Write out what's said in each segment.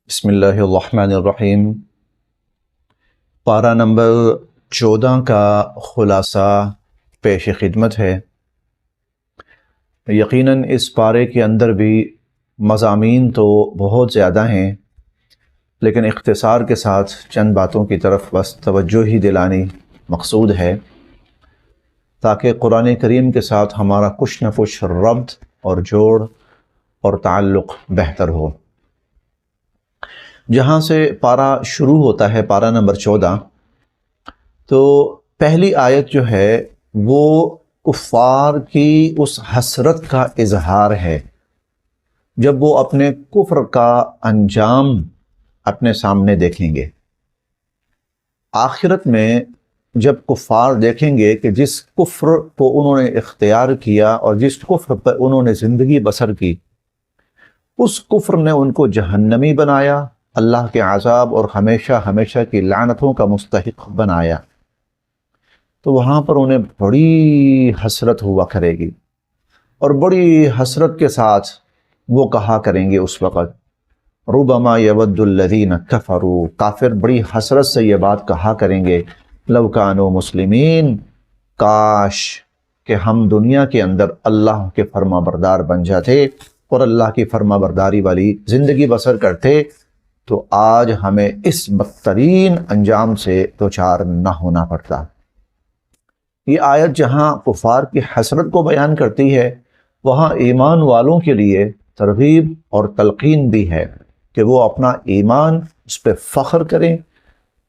بسم اللہ الرحمن الرحیم۔ پارہ نمبر 14 کا خلاصہ پیش خدمت ہے۔ یقیناً اس پارے کے اندر بھی مضامین تو بہت زیادہ ہیں، لیکن اختصار کے ساتھ چند باتوں کی طرف بس توجہ ہی دلانی مقصود ہے، تاکہ قرآن کریم کے ساتھ ہمارا کچھ نہ کچھ ربط اور جوڑ اور تعلق بہتر ہو۔ جہاں سے پارہ شروع ہوتا ہے، پارہ نمبر 14، تو پہلی آیت جو ہے وہ کفار کی اس حسرت کا اظہار ہے جب وہ اپنے کفر کا انجام اپنے سامنے دیکھیں گے۔ آخرت میں جب کفار دیکھیں گے کہ جس کفر کو انہوں نے اختیار کیا اور جس کفر پر انہوں نے زندگی بسر کی، اس کفر نے ان کو جہنمی بنایا، اللہ کے عذاب اور ہمیشہ ہمیشہ کی لعنتوں کا مستحق بنایا، تو وہاں پر انہیں بڑی حسرت ہوا کرے گی، اور بڑی حسرت کے ساتھ وہ کہا کریں گے اس وقت ربما یود الذین کفروا، کافر بڑی حسرت سے یہ بات کہا کریں گے لو کانوا مسلمین، کاش کہ ہم دنیا کے اندر اللہ کے فرما بردار بن جاتے اور اللہ کی فرما برداری والی زندگی بسر کرتے، تو آج ہمیں اس بدترین انجام سے دوچار نہ ہونا پڑتا۔ یہ آیت جہاں کفار کی حسرت کو بیان کرتی ہے، وہاں ایمان والوں کے لیے ترغیب اور تلقین بھی ہے کہ وہ اپنا ایمان اس پہ فخر کریں،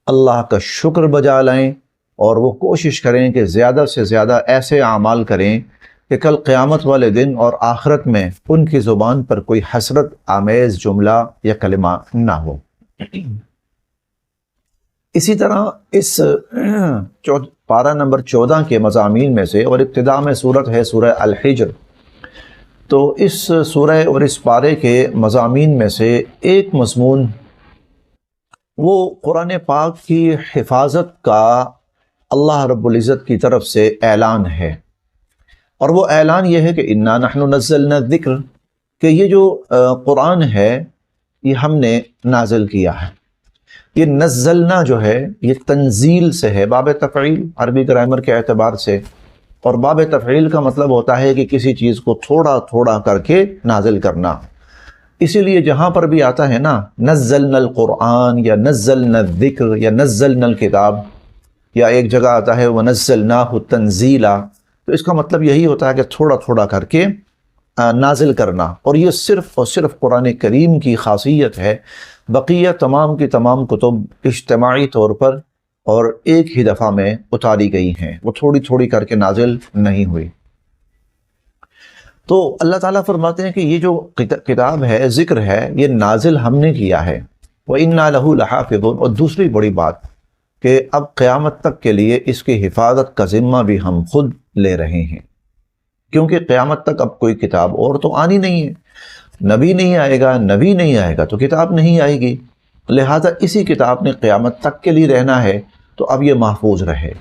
اللہ کا شکر بجا لائیں، اور وہ کوشش کریں کہ زیادہ سے زیادہ ایسے اعمال کریں کہ کل قیامت والے دن اور آخرت میں ان کی زبان پر کوئی حسرت آمیز جملہ یا کلمہ نہ ہو۔ اسی طرح اس پارہ نمبر 14 کے مضامین میں سے، اور ابتدا میں صورت ہے سورہ الحجر، تو اس سورہ اور اس پارے کے مضامین میں سے ایک مضمون وہ قرآن پاک کی حفاظت کا اللہ رب العزت کی طرف سے اعلان ہے، اور وہ اعلان یہ ہے کہ انا نحن نزلنا الذکر، کہ یہ جو قرآن ہے یہ ہم نے نازل کیا ہے۔ یہ نزلنا جو ہے یہ تنزیل سے ہے، باب تفعیل عربی گرامر کے اعتبار سے، اور باب تفعیل کا مطلب ہوتا ہے کہ کسی چیز کو تھوڑا تھوڑا کر کے نازل کرنا۔ اسی لیے جہاں پر بھی آتا ہے نا نزلنا القرآن یا نزلنا الذکر یا نزلنا الکتاب، یا ایک جگہ آتا ہے وَنَزَّلْنَاهُ تَنزِيلًا، تو اس کا مطلب یہی ہوتا ہے کہ تھوڑا تھوڑا کر کے نازل کرنا، اور یہ صرف اور صرف قرآن کریم کی خاصیت ہے۔ بقیہ تمام کی تمام کتب اجتماعی طور پر اور ایک ہی دفعہ میں اتاری گئی ہیں، وہ تھوڑی تھوڑی کر کے نازل نہیں ہوئی۔ تو اللہ تعالیٰ فرماتے ہیں کہ یہ جو کتاب ہے، ذکر ہے، یہ نازل ہم نے کیا ہے، وَإِنَّا لَهُ لَحَافِظُونَ، اور دوسری بڑی بات کہ اب قیامت تک کے لیے اس کی حفاظت کا ذمہ بھی ہم خود لے رہے ہیں، کیونکہ قیامت تک اب کوئی کتاب اور تو آنی نہیں ہے، نبی نہیں آئے گا، نبی نہیں آئے گا تو کتاب نہیں آئے گی، لہذا اسی کتاب نے قیامت تک کے لیے رہنا ہے، تو اب یہ محفوظ رہے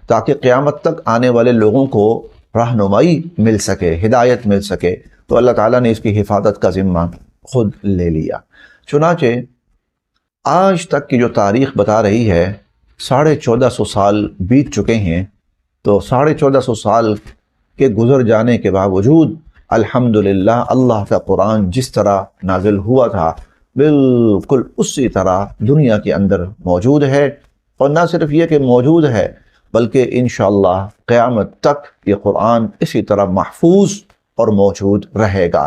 تاکہ قیامت تک آنے والے لوگوں کو رہنمائی مل سکے، ہدایت مل سکے، تو اللہ تعالیٰ نے اس کی حفاظت کا ذمہ خود لے لیا۔ چنانچہ آج تک کی جو تاریخ بتا رہی ہے 1450 سال بیت چکے ہیں، تو 1450 سال کے گزر جانے کے باوجود الحمدللہ اللہ کا قرآن جس طرح نازل ہوا تھا بالکل اسی طرح دنیا کے اندر موجود ہے، اور نہ صرف یہ کہ موجود ہے بلکہ انشاءاللہ قیامت تک یہ قرآن اسی طرح محفوظ اور موجود رہے گا۔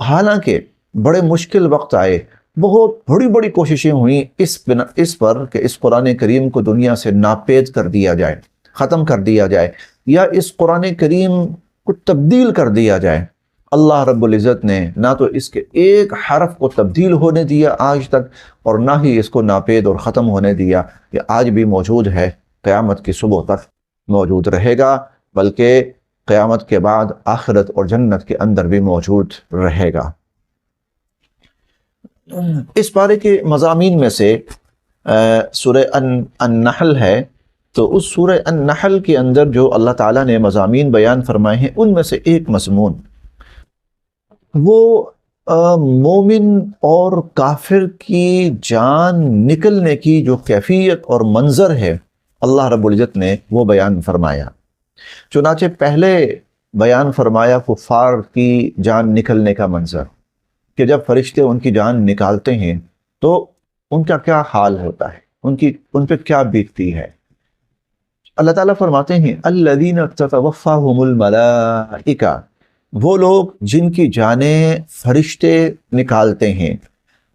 حالانکہ بڑے مشکل وقت آئے، بہت بڑی بڑی کوششیں ہوئیں اس پر کہ اس قرآن کریم کو دنیا سے ناپید کر دیا جائے، ختم کر دیا جائے، یا اس قرآن کریم کو تبدیل کر دیا جائے۔ اللہ رب العزت نے نہ تو اس کے ایک حرف کو تبدیل ہونے دیا آج تک، اور نہ ہی اس کو ناپید اور ختم ہونے دیا۔ یہ آج بھی موجود ہے، قیامت کی صبح تک موجود رہے گا، بلکہ قیامت کے بعد آخرت اور جنت کے اندر بھی موجود رہے گا۔ اس پارے کے مضامین میں سے سورہ النحل ہے، تو اس سورہ النحل کے اندر جو اللہ تعالیٰ نے مضامین بیان فرمائے ہیں، ان میں سے ایک مضمون وہ مومن اور کافر کی جان نکلنے کی جو کیفیت اور منظر ہے اللہ رب العزت نے وہ بیان فرمایا۔ چنانچہ پہلے بیان فرمایا کفار کی جان نکلنے کا منظر، کہ جب فرشتے ان کی جان نکالتے ہیں تو ان کا کیا حال ہوتا ہے، ان پہ کیا بیتتی ہے۔ اللہ تعالیٰ فرماتے ہیں الذین تتوفاہم الملائکہ، وہ لوگ جن کی جانیں فرشتے نکالتے ہیں،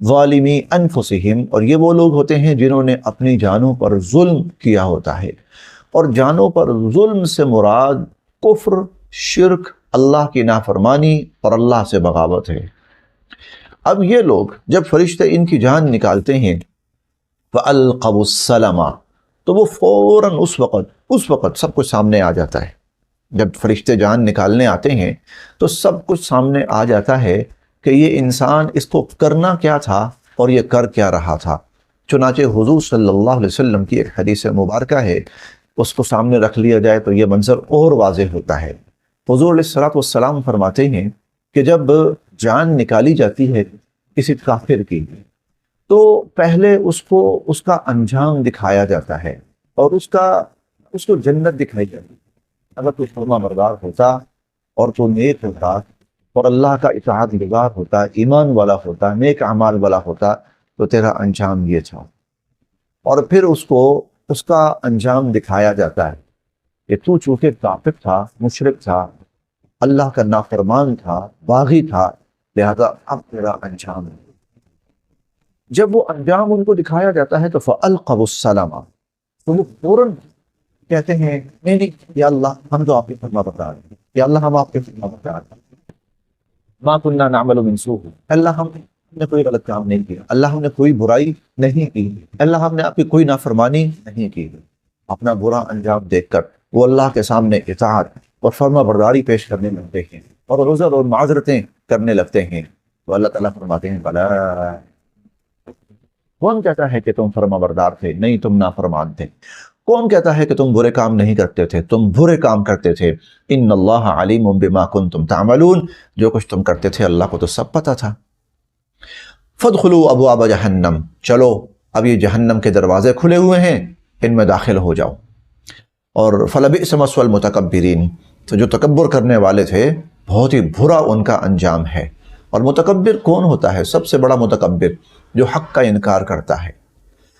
ظالمی انفسہم، اور یہ وہ لوگ ہوتے ہیں جنہوں نے اپنی جانوں پر ظلم کیا ہوتا ہے، اور جانوں پر ظلم سے مراد کفر، شرک، اللہ کی نافرمانی اور اللہ سے بغاوت ہے۔ اب یہ لوگ جب فرشتے ان کی جان نکالتے ہیں فَأَلْقَوُا السَّلَمَ، تو وہ فوراً اس وقت سب کچھ سامنے آ جاتا ہے۔ جب فرشتے جان نکالنے آتے ہیں تو سب کچھ سامنے آ جاتا ہے کہ یہ انسان اس کو کرنا کیا تھا اور یہ کر کیا رہا تھا۔ چنانچہ حضور صلی اللہ علیہ وسلم کی ایک حدیث مبارکہ ہے، اس کو سامنے رکھ لیا جائے تو یہ منظر اور واضح ہوتا ہے۔ حضور علیہ الصلوۃ والسلام فرماتے ہیں کہ جب جان نکالی جاتی ہے کسی کافر کی تو پہلے اس کا انجام دکھایا جاتا ہے اور اس کو جنت دکھائی جاتی ہے۔ اگر تو فرما بردار ہوتا اور تو نیک ہوتا اور اللہ کا اطاعت گزار ہوتا، ایمان والا ہوتا، نیک اعمال والا ہوتا، تو تیرا انجام یہ تھا۔ اور پھر اس کا انجام دکھایا جاتا ہے کہ تو چونکہ کافر تھا، مشرک تھا، اللہ کا نافرمان تھا، باغی تھا، لہذا اب تیرا انجام ہے۔ جب وہ انجام ان کو دکھایا جاتا ہے تو فَأَلْقَوُا السَّلَمَ، تو وہ فوراً کہتے ہیں نہیں یا اللہ ہم تو آپ کے فرما بردار ہیں، یا اللہ ہم آپ کے فرما بردار ہیں، مَا كُنَّا نَعْمَلُ مِن سُوءٍ، اللہ ہم نے کوئی غلط کام نہیں کیا، اللہ ہم نے کوئی برائی نہیں کی، اللہ ہم نے آپ کی کوئی نافرمانی نہیں کی۔ اپنا برا انجام دیکھ کر وہ اللہ کے سامنے اطاعت اور فرما برداری پیش کرنے لگتے ہیں اور عذر اور معذرتیں کرنے لگتے ہیں، تو اللہ تعالیٰ فرماتے ہیں بلا، کون کہتا ہے کہ تم فرما بردار تھے؟ نہیں، تم نافرمان تھے۔ کون کہتا ہے کہ تم برے کام نہیں کرتے تھے؟ تم برے کام کرتے تھے۔ ان اللہ علیم بما کنتم تعملون، جو کچھ تم کرتے تھے اللہ کو تو سب پتہ تھا۔ فادخلوا ابواب جہنم، چلو اب یہ جہنم کے دروازے کھلے ہوئے ہیں، ان میں داخل ہو جاؤ۔ اور فلبئس مثوى المتکبرین، تو جو تکبر کرنے والے تھے بہت ہی برا ان کا انجام ہے۔ اور متکبر کون ہوتا ہے؟ سب سے بڑا متکبر جو حق کا انکار کرتا ہے۔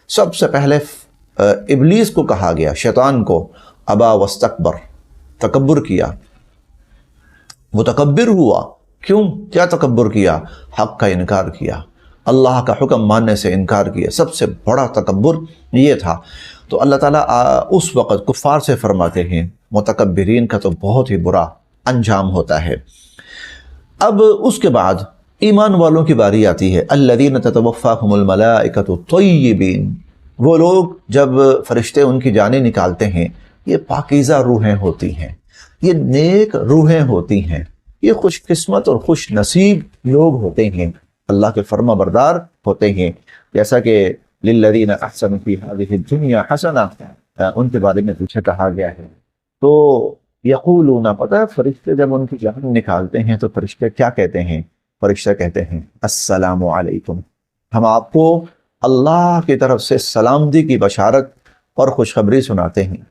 سب سے پہلے ابلیس کو کہا گیا، شیطان کو، ابا واستکبر، تکبر کیا، متکبر ہوا۔ کیوں؟ کیا تکبر کیا؟ حق کا انکار کیا، اللہ کا حکم ماننے سے انکار کیا، سب سے بڑا تکبر یہ تھا۔ تو اللہ تعالیٰ اس وقت کفار سے فرماتے ہیں متکبرین کا تو بہت ہی برا انجام ہوتا ہے۔ اب اس کے بعد ایمان والوں کی باری آتی ہے، الذین تتوفاہم الملائکۃ طیبین، وہ لوگ جب فرشتے ان کی جانیں نکالتے ہیں یہ پاکیزہ روحیں ہوتی ہیں، یہ نیک روحیں ہوتی ہیں، یہ خوش قسمت اور خوش نصیب لوگ ہوتے ہیں، اللہ کے فرما بردار ہوتے ہیں، جیسا کہ للذین احسنوا فی ہذہ الدنیا حسنہ، ان کے بارے میں پیچھے کہا گیا ہے۔ تو یقولون، پتہ ہے فرشتے جب ان کی جان نکالتے ہیں تو فرشتے کیا کہتے ہیں؟ فرشتے کہتے ہیں السلام علیکم، ہم آپ کو اللہ کی طرف سے سلامتی کی بشارت اور خوشخبری سناتے ہیں۔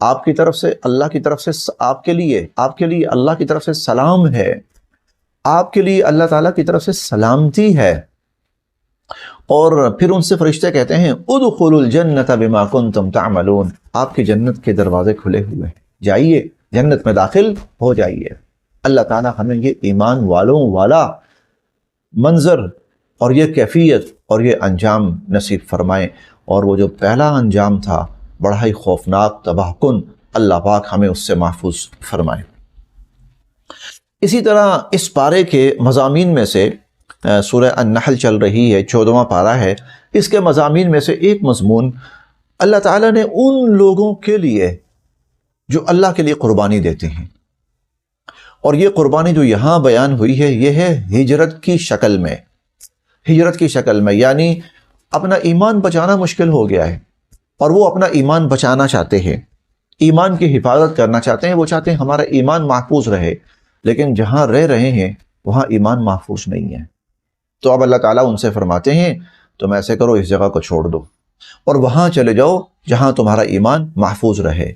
آپ کی طرف سے، اللہ کی طرف سے آپ کے لیے اللہ کی طرف سے سلام ہے، آپ کے لیے اللہ تعالیٰ کی طرف سے سلامتی ہے۔ اور پھر ان سے فرشتے کہتے ہیں ادخلوا الجنت بما کنتم تعملون، آپ کی جنت کے دروازے کھلے ہوئے ہیں، جائیے جنت میں داخل ہو جائیے۔ اللہ تعالیٰ ہمیں یہ ایمان والوں والا منظر اور یہ کیفیت اور یہ انجام نصیب فرمائیں، اور وہ جو پہلا انجام تھا بڑا ہی خوفناک تباہ کن، اللہ پاک ہمیں اس سے محفوظ فرمائیں۔ اسی طرح اس پارے کے مضامین میں سے سورہ النحل چل رہی ہے، 14واں پارہ ہے، اس کے مضامین میں سے ایک مضمون اللہ تعالیٰ نے ان لوگوں کے لیے جو اللہ کے لیے قربانی دیتے ہیں، اور یہ قربانی جو یہاں بیان ہوئی ہے یہ ہے ہجرت کی شکل میں، یعنی اپنا ایمان بچانا مشکل ہو گیا ہے اور وہ اپنا ایمان بچانا چاہتے ہیں، ایمان کی حفاظت کرنا چاہتے ہیں، وہ چاہتے ہیں ہمارا ایمان محفوظ رہے، لیکن جہاں رہ رہے ہیں وہاں ایمان محفوظ نہیں ہے۔ تو اب اللہ تعالیٰ ان سے فرماتے ہیں تم ایسے کرو، اس جگہ کو چھوڑ دو اور وہاں چلے جاؤ جہاں تمہارا ایمان محفوظ رہے۔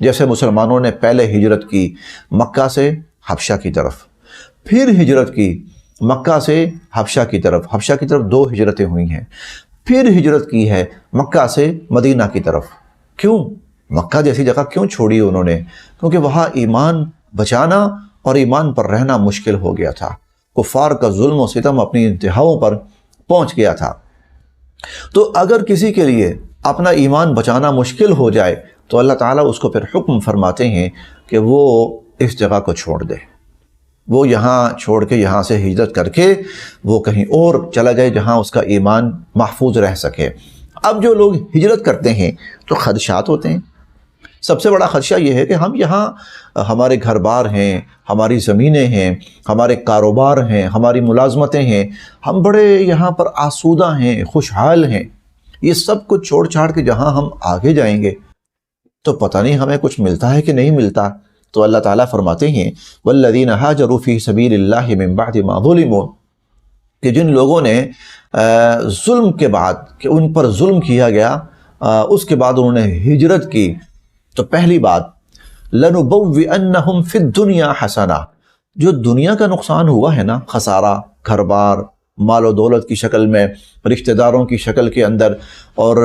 جیسے مسلمانوں نے پہلے ہجرت کی مکہ سے حبشہ کی طرف، پھر ہجرت کی مکہ سے حبشہ کی طرف 2 ہجرتیں ہوئی ہیں، پھر ہجرت کی ہے مکہ سے مدینہ کی طرف۔ کیوں مکہ جیسی جگہ کیوں چھوڑی انہوں نے؟ کیونکہ وہاں ایمان بچانا اور ایمان پر رہنا مشکل ہو گیا تھا، کفار کا ظلم و ستم اپنی انتہاؤں پر پہنچ گیا تھا۔ تو اگر کسی کے لیے اپنا ایمان بچانا مشکل ہو جائے تو اللہ تعالیٰ اس کو پھر حکم فرماتے ہیں کہ وہ اس جگہ کو چھوڑ دے، وہ یہاں چھوڑ کے یہاں سے ہجرت کر کے وہ کہیں اور چلا جائے جہاں اس کا ایمان محفوظ رہ سکے۔ اب جو لوگ ہجرت کرتے ہیں تو خدشات ہوتے ہیں۔ سب سے بڑا خدشہ یہ ہے کہ ہم یہاں ہمارے گھر بار ہیں، ہماری زمینیں ہیں، ہمارے کاروبار ہیں، ہماری ملازمتیں ہیں، ہم بڑے یہاں پر آسودہ ہیں، خوشحال ہیں، یہ سب کچھ چھوڑ چھاڑ کے جہاں ہم آگے جائیں گے تو پتہ نہیں ہمیں کچھ ملتا ہے کہ نہیں ملتا۔ تو اللہ تعالیٰ فرماتے ہیں والذین ہاجروا فی سبیل اللہ من بعد ما ظلموا، کہ جن لوگوں نے ظلم کے بعد کہ ان پر ظلم کیا گیا اس کے بعد انہوں نے ہجرت کی، تو پہلی بات لنبوئنہم فی الدنیا حسنہ، جو دنیا کا نقصان ہوا ہے نا، خسارہ، گھر بار، مال و دولت کی شکل میں، رشتہ داروں کی شکل کے اندر، اور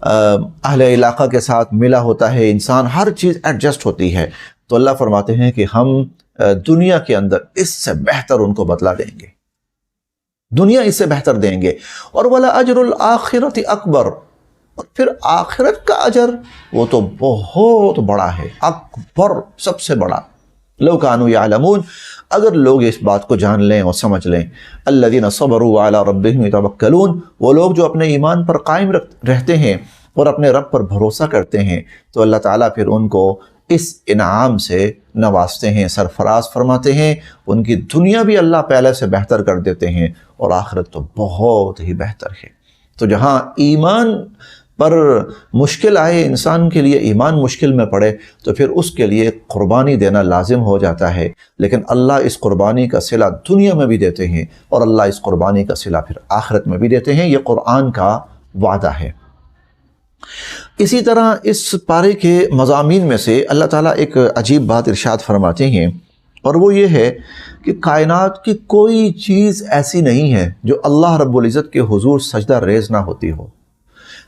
اہل علاقہ کے ساتھ ملا ہوتا ہے انسان، ہر چیز ایڈجسٹ ہوتی ہے، تو اللہ فرماتے ہیں کہ ہم دنیا کے اندر اس سے بہتر ان کو بدلہ دیں گے، دنیا اس سے بہتر دیں گے، اور وَلَأَجْرُ الْآخِرَةِ أَكْبَرُ، اور پھر آخرت کا اجر وہ تو بہت بڑا ہے، اکبر، سب سے بڑا۔ لو کانوا یعلمون، اگر لوگ اس بات کو جان لیں اور سمجھ لیں۔ الذین صبروا علی ربہم یتوکلون، وہ لوگ جو اپنے ایمان پر قائم رہتے ہیں اور اپنے رب پر بھروسہ کرتے ہیں تو اللہ تعالیٰ پھر ان کو اس انعام سے نوازتے ہیں، سرفراز فرماتے ہیں، ان کی دنیا بھی اللہ پہلے سے بہتر کر دیتے ہیں اور آخرت تو بہت ہی بہتر ہے۔ تو جہاں ایمان پر مشکل آئے، انسان کے لیے ایمان مشکل میں پڑے تو پھر اس کے لیے قربانی دینا لازم ہو جاتا ہے، لیکن اللہ اس قربانی کا صلہ دنیا میں بھی دیتے ہیں اور اللہ اس قربانی کا صلہ پھر آخرت میں بھی دیتے ہیں، یہ قرآن کا وعدہ ہے۔ اسی طرح اس پارے کے مضامین میں سے اللہ تعالیٰ ایک عجیب بات ارشاد فرماتے ہیں، اور وہ یہ ہے کہ کائنات کی کوئی چیز ایسی نہیں ہے جو اللہ رب العزت کے حضور سجدہ ریز نہ ہوتی ہو۔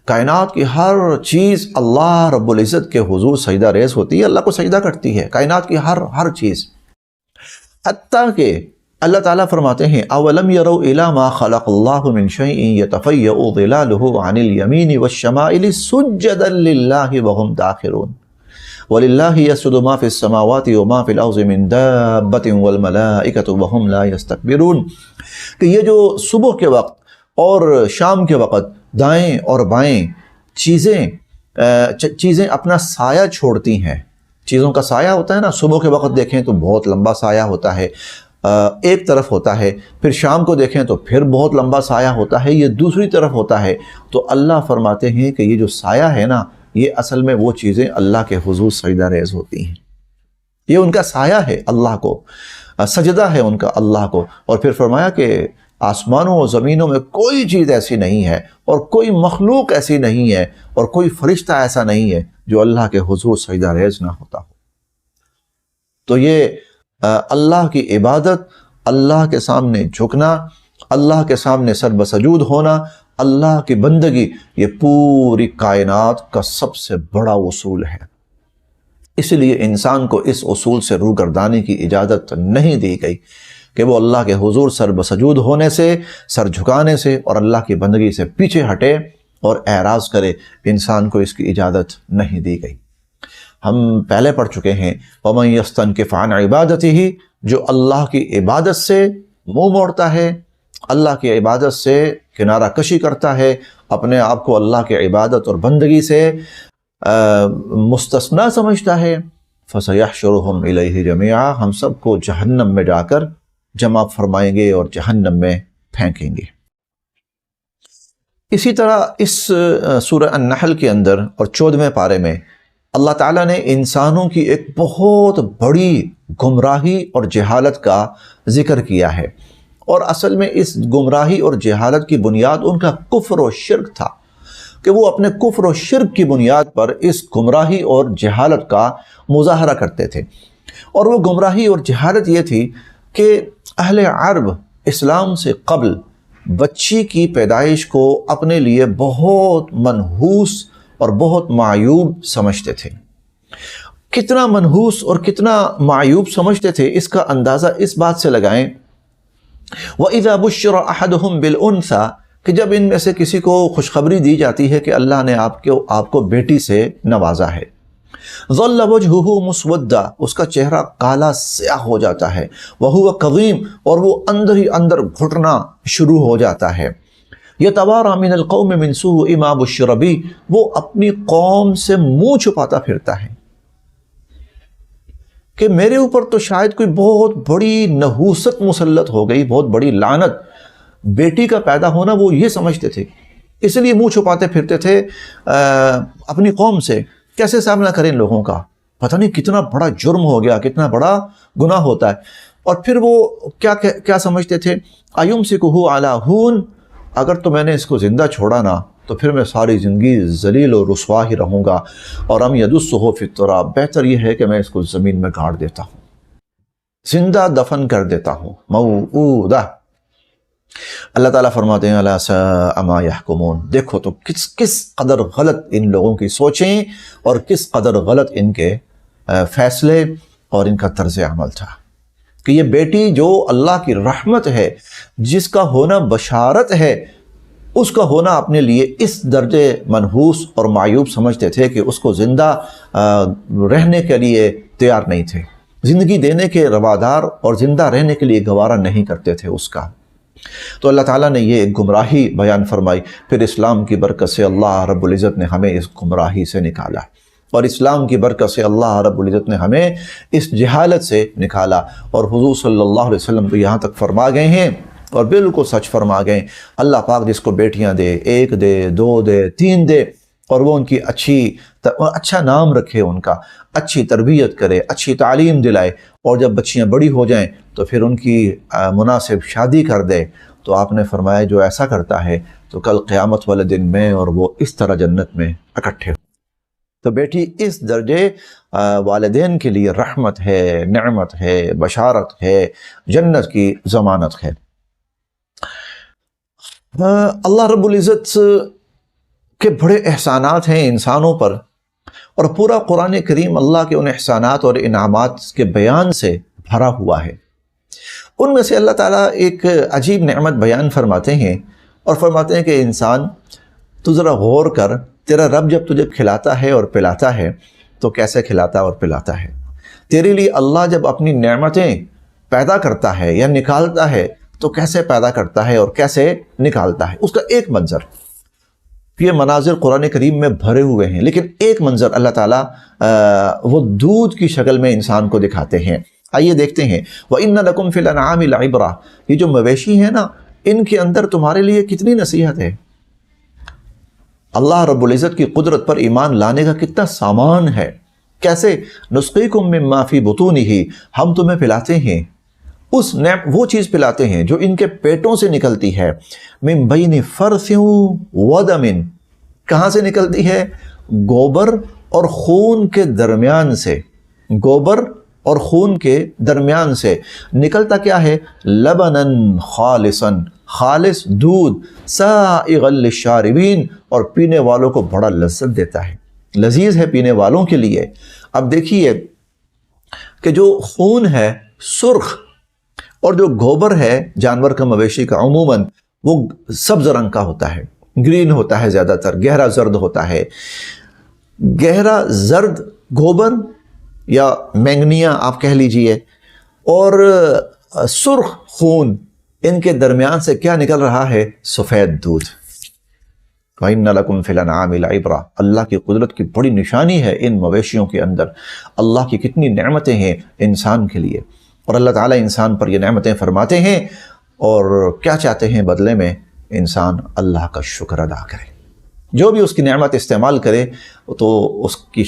کائنات کی ہر چیز اللہ رب العزت کے حضور سجدہ ریز ہوتی ہے، اللہ کو سجدہ کرتی ہے، کائنات کی ہر چیز، حتیٰ کہ اللہ تعالیٰ فرماتے ہیں اولم یروا الی ما خلق اللہ من شیء یتفیأ ظلالہ عن الیمین والشمائل سجدا للہ وہم داخرون وللہ یسجد ما فی السماوات وما فی الارض من دابۃ والملائکۃ وہم لا یستکبرون، کہ یہ جو صبح کے وقت اور شام کے وقت دائیں اور بائیں چیزیں اپنا سایہ چھوڑتی ہیں، چیزوں کا سایہ ہوتا ہے نا، صبح کے وقت دیکھیں تو بہت لمبا سایہ ہوتا ہے، ایک طرف ہوتا ہے، پھر شام کو دیکھیں تو پھر بہت لمبا سایہ ہوتا ہے، یہ دوسری طرف ہوتا ہے، تو اللہ فرماتے ہیں کہ یہ جو سایہ ہے نا، یہ اصل میں وہ چیزیں اللہ کے حضور سجدہ ریز ہوتی ہیں، یہ ان کا سایہ ہے، اللہ کو سجدہ ہے ان کا اللہ کو۔ اور پھر فرمایا کہ آسمانوں اور زمینوں میں کوئی چیز ایسی نہیں ہے اور کوئی مخلوق ایسی نہیں ہے اور کوئی فرشتہ ایسا نہیں ہے جو اللہ کے حضور سجدہ ریز نہ ہوتا ہو۔ تو یہ اللہ کی عبادت، اللہ کے سامنے جھکنا، اللہ کے سامنے سر بسجود ہونا، اللہ کی بندگی، یہ پوری کائنات کا سب سے بڑا اصول ہے۔ اس لیے انسان کو اس اصول سے روگردانی کی اجازت نہیں دی گئی کہ وہ اللہ کے حضور سر بسجود ہونے سے، سر جھکانے سے اور اللہ کی بندگی سے پیچھے ہٹے اور اعراض کرے، انسان کو اس کی اجازت نہیں دی گئی۔ ہم پہلے پڑھ چکے ہیں وَمَن يَسْتَنْكِفْ عَنْ عِبَادَتِهِ، جو اللہ کی عبادت سے منہ موڑتا ہے، اللہ کی عبادت سے کنارہ کشی کرتا ہے، اپنے آپ کو اللہ کی عبادت اور بندگی سے مستثنی سمجھتا ہے، فَسَيَحْشُرُهُمْ إِلَيْهِ جَمِيعًا، ہم سب کو جہنم میں جا کر جمع فرمائیں گے اور جہنم میں پھینکیں گے۔ اسی طرح اس سورہ النحل کے اندر اور 14ویں پارے میں اللہ تعالیٰ نے انسانوں کی ایک بہت بڑی گمراہی اور جہالت کا ذکر کیا ہے، اور اصل میں اس گمراہی اور جہالت کی بنیاد ان کا کفر و شرک تھا کہ وہ اپنے کفر و شرک کی بنیاد پر اس گمراہی اور جہالت کا مظاہرہ کرتے تھے۔ اور وہ گمراہی اور جہالت یہ تھی کہ اہل عرب اسلام سے قبل بچی کی پیدائش کو اپنے لیے بہت منحوس اور بہت معیوب سمجھتے تھے۔ کتنا منحوس اور کتنا معیوب سمجھتے تھے اس کا اندازہ اس بات سے لگائیں، وَإِذَا بُشِّرَ أَحَدُهُمْ بِالْأُنْثَىٰ کہ جب ان میں سے کسی کو خوشخبری دی جاتی ہے کہ اللہ نے آپ کو بیٹی سے نوازا ہے، ظَلَّ وَجْهُهُ مُسْوَدًّا اس کا چہرہ کالا سیاہ ہو جاتا ہے، وَهُوَ كَظِيمٌ اور وہ اندر ہی اندر گھٹنا شروع ہو جاتا ہے، يَتَوَارَىٰ مِنَ الْقَوْمِ مِنْ سُوءِ مَا بُشِّرَ بِهِ وہ اپنی قوم سے منہ چھپاتا پھرتا ہے کہ میرے اوپر تو شاید کوئی بہت بڑی نحوست مسلط ہو گئی، بہت بڑی لعنت، بیٹی کا پیدا ہونا وہ یہ سمجھتے تھے، اس لیے منہ چھپاتے پھرتے تھے اپنی قوم سے۔ کیسے سامنا کریں لوگوں کا؟ پتہ نہیں کتنا بڑا جرم ہو گیا، کتنا بڑا گناہ ہوتا ہے۔ اور پھر وہ کیا سمجھتے تھے؟ أَيُمْسِكُهُ عَلَىٰ هُونٍ اگر تو میں نے اس کو زندہ چھوڑا نا تو پھر میں ساری زندگی ذلیل و رسوا ہی رہوں گا، اور ام يدسه في التراب بہتر یہ ہے کہ میں اس کو زمین میں گاڑ دیتا ہوں، زندہ دفن کر دیتا ہوں، موعودہ۔ اللہ تعالیٰ فرماتے ہیں الا ساء ما يحكمون دیکھو تو کس قدر غلط ان لوگوں کی سوچیں اور کس قدر غلط ان کے فیصلے اور ان کا طرز عمل تھا کہ یہ بیٹی جو اللہ کی رحمت ہے، جس کا ہونا بشارت ہے، اس کا ہونا اپنے لیے اس درجے منحوس اور معیوب سمجھتے تھے کہ اس کو زندہ رہنے کے لیے تیار نہیں تھے، زندگی دینے کے روادار اور زندہ رہنے کے لیے گوارا نہیں کرتے تھے اس کا۔ تو اللہ تعالیٰ نے یہ ایک گمراہی بیان فرمائی، پھر اسلام کی برکت سے اللہ رب العزت نے ہمیں اس گمراہی سے نکالا، اور اسلام کی برکت سے اللہ رب العزت نے ہمیں اس جہالت سے نکالا، اور حضور صلی اللہ علیہ وسلم تو یہاں تک فرما گئے ہیں اور بالکل سچ فرما گئے، اللہ پاک جس کو بیٹیاں دے، 1 دے، 2 دے، 3 دے، اور وہ ان کی اچھا نام رکھے، ان کا اچھی تربیت کرے، اچھی تعلیم دلائے، اور جب بچیاں بڑی ہو جائیں تو پھر ان کی مناسب شادی کر دے، تو آپ نے فرمایا جو ایسا کرتا ہے تو کل قیامت والے دن میں اور وہ اس طرح جنت میں اکٹھے۔ تو بیٹی اس درجے والدین کے لیے رحمت ہے، نعمت ہے، بشارت ہے، جنت کی ضمانت ہے۔ اللہ رب العزت کے بڑے احسانات ہیں انسانوں پر، اور پورا قرآن کریم اللہ کے ان احسانات اور انعامات کے بیان سے بھرا ہوا ہے۔ ان میں سے اللہ تعالیٰ ایک عجیب نعمت بیان فرماتے ہیں، اور فرماتے ہیں کہ انسان تو ذرا غور کر، تیرا رب جب تجھے کھلاتا ہے اور پلاتا ہے تو کیسے کھلاتا اور پلاتا ہے؟ تیرے لیے اللہ جب اپنی نعمتیں پیدا کرتا ہے یا نکالتا ہے تو کیسے پیدا کرتا ہے اور کیسے نکالتا ہے؟ اس کا ایک منظر، یہ مناظر قرآن کریم میں بھرے ہوئے ہیں، لیکن ایک منظر اللہ تعالیٰ وہ دودھ کی شکل میں انسان کو دکھاتے ہیں۔ آئیے دیکھتے ہیں، وَإِنَّ لَكُمْ فِي الْأَنْعَامِ لَعِبْرَةً یہ جو مویشی ہیں نا، ان کے اندر تمہارے لیے کتنی نصیحت ہے۔ اللہ رب العزت کی قدرت پر ایمان لانے کا کتنا سامان ہے۔ کیسے؟ نُسْقِيكُم مِّمَّا فِي بُطُونِهِ ہم تمہیں پلاتے ہیں وہ چیز پلاتے ہیں جو ان کے پیٹوں سے نکلتی ہے، مِن بَيْنِ فَرْثٍ وَدَمٍ کہاں سے نکلتی ہے؟ گوبر اور خون کے درمیان سے، گوبر اور خون کے درمیان سے نکلتا کیا ہے؟ لبناً خالصاً خالص دودھ، سائغاً للشاربین اور پینے والوں کو بڑا لذت دیتا ہے، لذیذ ہے پینے والوں کے لیے۔ اب دیکھیے کہ جو خون ہے سرخ، اور جو گوبر ہے جانور کا، مویشی کا، عموماً وہ سبز رنگ کا ہوتا ہے، گرین ہوتا ہے، زیادہ تر گہرا زرد ہوتا ہے۔ گہرا زرد گوبر یا مینگنیا آپ کہہ لیجئے، اور سرخ خون، ان کے درمیان سے کیا نکل رہا ہے؟ سفید دودھ۔ وَإِنَّ لَكُمْ فِي الْأَنْعَامِ لَعِبْرَةً اللہ کی قدرت کی بڑی نشانی ہے ان مویشیوں کے اندر، اللہ کی کتنی نعمتیں ہیں انسان کے لیے، اور اللہ تعالیٰ انسان پر یہ نعمتیں فرماتے ہیں، اور کیا چاہتے ہیں بدلے میں؟ انسان اللہ کا شکر ادا کرے، جو بھی اس کی نعمت استعمال کرے تو اس کی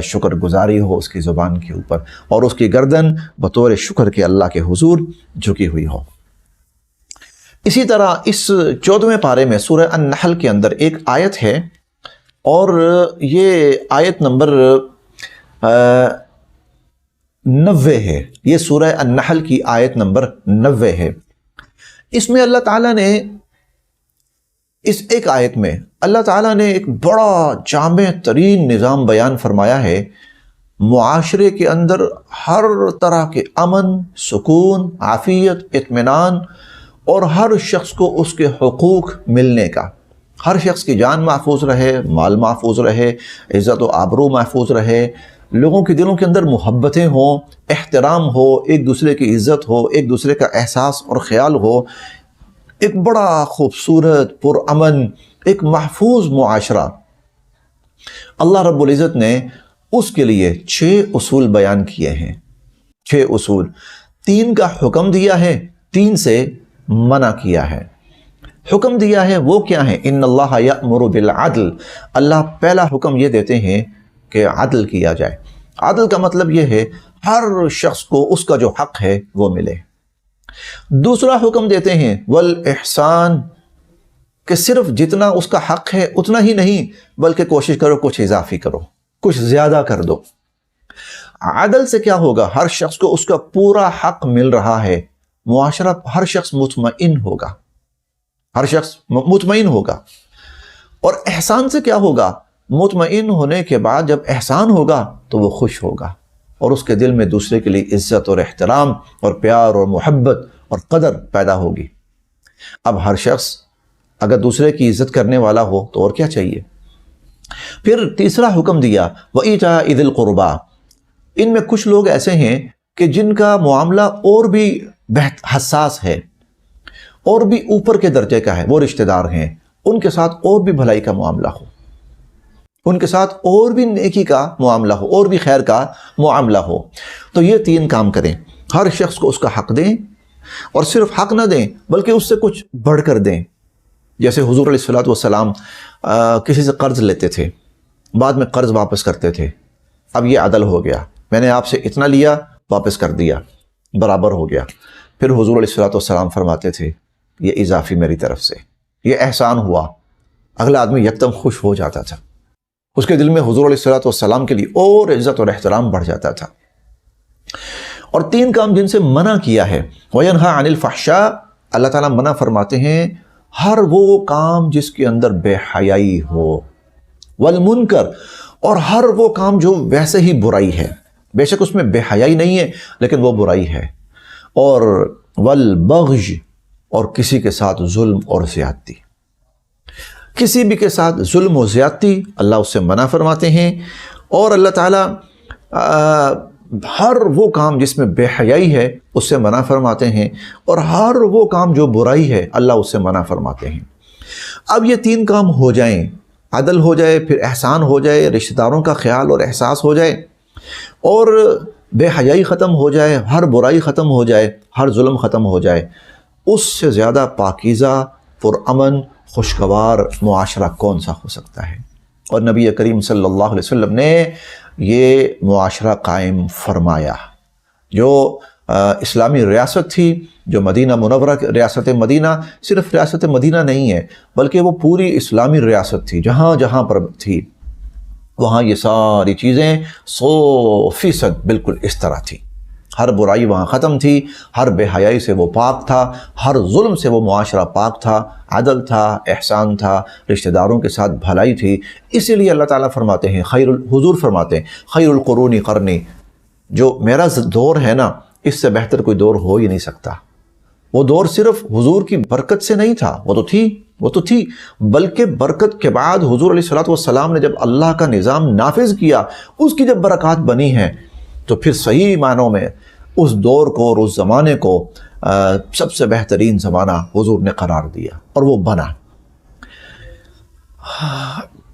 شکر گزاری ہو اس کی زبان کے اوپر، اور اس کی گردن بطور شکر کے اللہ کے حضور جھکی ہوئی ہو۔ اسی طرح اس 14ویں پارے میں سورہ النحل کے اندر ایک آیت ہے، اور یہ آیت نمبر 90 ہے۔ یہ سورہ النحل کی آیت نمبر 90 ہے۔ اس میں اللہ تعالیٰ نے اس ایک آیت میں اللہ تعالیٰ نے ایک بڑا جامع ترین نظام بیان فرمایا ہے، معاشرے کے اندر ہر طرح کے امن، سکون، عافیت، اطمینان، اور ہر شخص کو اس کے حقوق ملنے کا، ہر شخص کی جان محفوظ رہے، مال محفوظ رہے، عزت و آبرو محفوظ رہے، لوگوں کے دلوں کے اندر محبتیں ہوں، احترام ہو، ایک دوسرے کی عزت ہو، ایک دوسرے کا احساس اور خیال ہو، ایک بڑا خوبصورت پرامن ایک محفوظ معاشرہ۔ اللہ رب العزت نے اس کے لیے 6 اصول بیان کیے ہیں، 6 اصول، 3 کا حکم دیا ہے، 3 سے منع کیا ہے۔ حکم دیا ہے وہ کیا ہے؟ ان اللہ یأمر بالعدل، اللہ پہلا حکم یہ دیتے ہیں کہ عدل کیا جائے۔ عدل کا مطلب یہ ہے ہر شخص کو اس کا جو حق ہے وہ ملے۔ دوسرا حکم دیتے ہیں والاحسان، کہ صرف جتنا اس کا حق ہے اتنا ہی نہیں، بلکہ کوشش کرو کچھ اضافی کرو، کچھ زیادہ کر دو۔ عدل سے کیا ہوگا؟ ہر شخص کو اس کا پورا حق مل رہا ہے، معاشرہ ہر شخص مطمئن ہوگا، ہر شخص مطمئن ہوگا۔ اور احسان سے کیا ہوگا؟ مطمئن ہونے کے بعد جب احسان ہوگا تو وہ خوش ہوگا، اور اس کے دل میں دوسرے کے لیے عزت اور احترام اور پیار اور محبت اور قدر پیدا ہوگی۔ اب ہر شخص اگر دوسرے کی عزت کرنے والا ہو تو اور کیا چاہیے؟ پھر تیسرا حکم دیا وَإِيتَاءِ ذِي الْقُرْبَى، ان میں کچھ لوگ ایسے ہیں کہ جن کا معاملہ اور بھی حساس ہے، اور بھی اوپر کے درجے کا ہے، وہ رشتہ دار ہیں، ان کے ساتھ اور بھی بھلائی کا معاملہ ہو، ان کے ساتھ اور بھی نیکی کا معاملہ ہو، اور بھی خیر کا معاملہ ہو۔ تو یہ 3 کام کریں، ہر شخص کو اس کا حق دیں، اور صرف حق نہ دیں بلکہ اس سے کچھ بڑھ کر دیں۔ جیسے حضور علیہ السلام کسی سے قرض لیتے تھے، بعد میں قرض واپس کرتے تھے، اب یہ عدل ہو گیا، میں نے آپ سے اتنا لیا واپس کر دیا، برابر ہو گیا۔ پھر حضور علیہ السلام فرماتے تھے یہ اضافی میری طرف سے، یہ احسان ہوا، اگلا آدمی یکدم خوش ہو جاتا تھا، اس کے دل میں حضور علیہ السلام کے لیے اور عزت اور احترام بڑھ جاتا تھا۔ اور 3 کام جن سے منع کیا ہے وَيَنْهَا عَنِ الْفَحْشَاءِ، اللہ تعالیٰ منع فرماتے ہیں ہر وہ کام جس کے اندر بے حیائی ہو، والمنکر، اور ہر وہ کام جو ویسے ہی برائی ہے، بے شک اس میں بے حیائی نہیں ہے لیکن وہ برائی ہے، اور والبغی، اور کسی کے ساتھ ظلم اور زیادتی، کسی بھی کے ساتھ ظلم و زیادتی اللہ اس سے منع فرماتے ہیں۔ اور اللہ تعالیٰ ہر وہ کام جس میں بے حیائی ہے اس سے منع فرماتے ہیں، اور ہر وہ کام جو برائی ہے اللہ اس سے منع فرماتے ہیں۔ اب یہ 3 کام ہو جائیں، عدل ہو جائے، پھر احسان ہو جائے، رشتہ داروں کا خیال اور احساس ہو جائے، اور بے حیائی ختم ہو جائے، ہر برائی ختم ہو جائے، ہر ظلم ختم ہو جائے، اس سے زیادہ پاکیزہ، پرامن، خوشگوار معاشرہ کون سا ہو سکتا ہے؟ اور نبی کریم صلی اللہ علیہ وسلم نے یہ معاشرہ قائم فرمایا۔ جو اسلامی ریاست تھی، جو مدینہ منورہ، ریاست مدینہ صرف ریاست مدینہ نہیں ہے بلکہ وہ پوری اسلامی ریاست تھی، جہاں جہاں پر تھی وہاں یہ ساری چیزیں 100% بالکل اس طرح تھی۔ ہر برائی وہاں ختم تھی، ہر بے حیائی سے وہ پاک تھا، ہر ظلم سے وہ معاشرہ پاک تھا، عدل تھا، احسان تھا، رشتہ داروں کے ساتھ بھلائی تھی۔ اسی لیے اللہ تعالیٰ فرماتے ہیں، حضور فرماتے ہیں خیر القرون قرنی، جو میرا دور ہے نا اس سے بہتر کوئی دور ہو ہی نہیں سکتا۔ وہ دور صرف حضور کی برکت سے نہیں تھا، وہ تو تھی بلکہ برکت کے بعد حضور علیہ السلام نے جب اللہ کا نظام نافذ کیا، اس کی جب برکات بنی ہیں، تو پھر صحیح معنوں میں اس دور کو اور اس زمانے کو سب سے بہترین زمانہ حضور نے قرار دیا، اور وہ بنا۔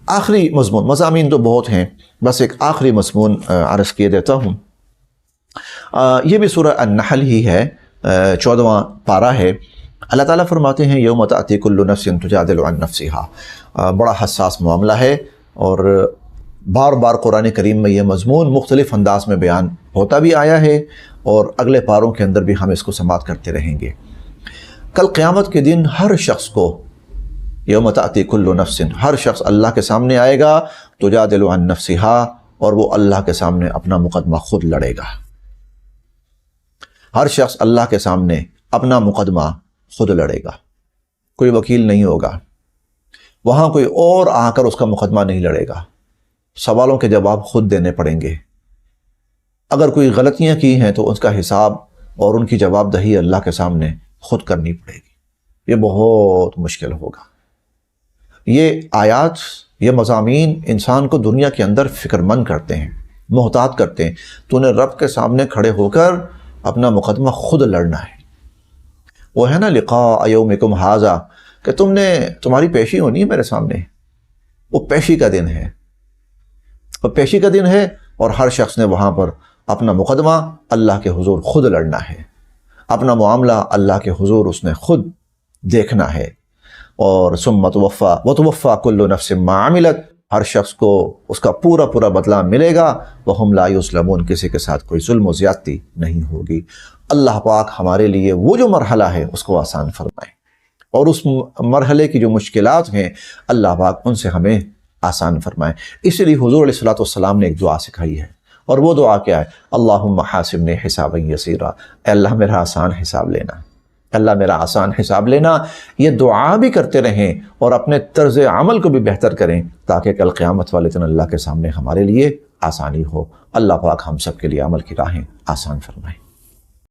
آخری مضمون، مضامین تو بہت ہیں، بس ایک آخری مضمون عرض کیے دیتا ہوں۔ یہ بھی سورہ النحل ہی ہے، 14واں پارہ ہے۔ اللہ تعالیٰ فرماتے ہیں یوم تأتی کل نفس تجادل عن نفسها، بڑا حساس معاملہ ہے، اور بار بار قرآن کریم میں یہ مضمون مختلف انداز میں بیان ہوتا بھی آیا ہے، اور اگلے پاروں کے اندر بھی ہم اس کو سماعت کرتے رہیں گے۔ کل قیامت کے دن ہر شخص کو یوم تأتی کل نفس، ہر شخص اللہ کے سامنے آئے گا، تجادل عن نفسہا، اور وہ اللہ کے سامنے اپنا مقدمہ خود لڑے گا۔ ہر شخص اللہ کے سامنے اپنا مقدمہ خود لڑے گا، کوئی وکیل نہیں ہوگا، وہاں کوئی اور آ کر اس کا مقدمہ نہیں لڑے گا، سوالوں کے جواب خود دینے پڑیں گے۔ اگر کوئی غلطیاں کی ہیں تو اس کا حساب اور ان کی جواب دہی اللہ کے سامنے خود کرنی پڑے گی۔ یہ بہت مشکل ہوگا۔ یہ آیات، یہ مضامین انسان کو دنیا کے اندر فکر مند کرتے ہیں، محتاط کرتے ہیں۔ تو نے رب کے سامنے کھڑے ہو کر اپنا مقدمہ خود لڑنا ہے۔ وہ ہے نا لقاء یومکم ھذا، کہ تمہاری پیشی ہونی ہے میرے سامنے، وہ پیشی کا دن ہے، وہ پیشی کا دن ہے، اور ہر شخص نے وہاں پر اپنا مقدمہ اللہ کے حضور خود لڑنا ہے، اپنا معاملہ اللہ کے حضور اس نے خود دیکھنا ہے۔ اور ثم توفیٰ وتوفیٰ کل نفس ما عملت، ہر شخص کو اس کا پورا پورا بدلہ ملے گا، وہم لا یظلمون، کسی کے ساتھ کوئی ظلم و زیادتی نہیں ہوگی۔ اللہ پاک ہمارے لیے وہ جو مرحلہ ہے اس کو آسان فرمائے، اور اس مرحلے کی جو مشکلات ہیں اللہ پاک ان سے ہمیں آسان فرمائے۔ اس لیے حضور علیہ الصلوۃ والسلام نے ایک دعا سکھائی ہے، اور وہ دعا کیا ہے؟ اللہم حاسبنی حسابا یسیرا، اے اللہ میرا آسان حساب لینا، اللہ میرا آسان حساب لینا۔ یہ دعا بھی کرتے رہیں اور اپنے طرز عمل کو بھی بہتر کریں، تاکہ کل قیامت والے دن اللہ کے سامنے ہمارے لیے آسانی ہو۔ اللہ پاک ہم سب کے لیے عمل کی راہیں آسان فرمائے۔